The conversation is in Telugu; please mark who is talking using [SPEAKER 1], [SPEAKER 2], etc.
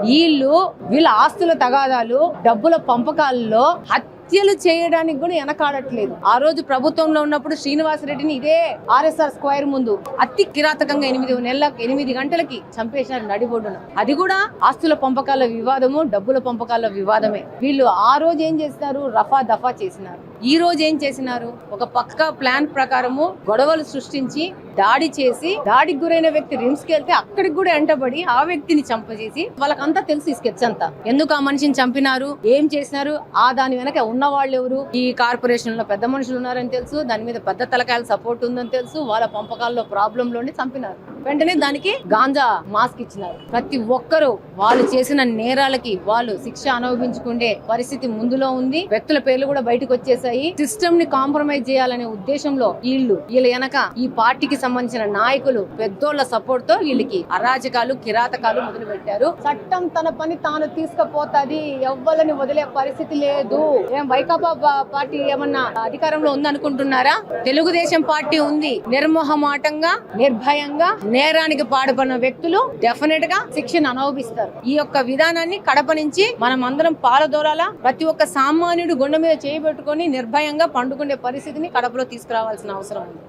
[SPEAKER 1] వీళ్ళ ఆస్తుల తగాదాలు, డబ్బుల పంపకాలలో హత్యలు చేయడానికి కూడా వెనకాడట్లేదు. ఆ రోజు ప్రభుత్వంలో ఉన్నప్పుడు శ్రీనివాసరెడ్డిని ఇదే ఆర్ఎస్ఆర్ స్క్వేర్ ముందు అతి కిరాతకంగా 8 గంటలకి చంపేశారు నడిబొడ్డున. అది కూడా ఆస్తుల పంపకాల వివాదము, డబ్బుల పంపకాల వివాదమే. వీళ్ళు ఆ రోజు ఏం చేసినారు? రఫా దఫా చేసినారు. ఈ రోజు ఏం చేసినారు? ఒక పక్కా ప్లాన్ ప్రకారము గొడవలు సృష్టించి దాడి చేసి, దాడికి గురైన వ్యక్తి రిమ్స్ కి వెళ్తే అక్కడికి కూడా ఎంటబడి ఆ వ్యక్తిని చంపజేసి, వాళ్ళకంతా తెలుసు ఈ స్కెచ్ అంతా. ఎందుకు ఆ మనిషిని చంపినారు, ఏం చేసినారు, ఆ దాని వెనక ఉన్న వాళ్ళు ఎవరు, ఈ కార్పొరేషన్ లో పెద్ద మనుషులు ఉన్నారని తెలుసు, దాని మీద పెద్ద తలకాయల సపోర్ట్ ఉందని తెలుసు, వాళ్ళ పంపకాల్లో ప్రాబ్లం లోనే చంపినారు. వెంటనే దానికి గాంజా మాస్క్ ఇచ్చినారు. ప్రతి ఒక్కరూ వాళ్ళు చేసిన నేరాలకి వాళ్ళు శిక్ష అనుభవించుకునే పరిస్థితి ముందులో ఉంది. వ్యక్తుల పేర్లు కూడా బయటకు వచ్చేసాయి. సిస్టమ్ ని కాంప్రమైజ్ చేయాలనే ఉద్దేశంలో వీళ్ళ వెనక ఈ పార్టీకి సంబంధించిన నాయకులు పెద్దోళ్ల సపోర్ట్ తో వీళ్ళకి అరాచకాలు, కిరాతకాలు మొదలు పెట్టారు. చట్టం తన పని తాను తీసుకుపోతాది, ఎవ్వలని వదిలే పరిస్థితి లేదు. ఏం వైకాపా పార్టీ ఏమన్నా అధికారంలో ఉందనుకుంటున్నారా? తెలుగుదేశం పార్టీ ఉంది. నిర్మోహమాటంగా, నిర్భయంగా నేరానికి పాడుపడిన వ్యక్తులు డెఫినెట్ గా శిక్షను అనుభవిస్తారు. ఈ యొక్క విధానాన్ని కడప నుంచి మనం అందరం పాలదోరాలా. ప్రతి ఒక్క సామాన్యుడు గుండె మీద చేయి పెట్టుకొని నిర్భయంగా పండుకునే పరిస్థితిని కడపలో తీసుకురావాల్సిన అవసరం ఉంది.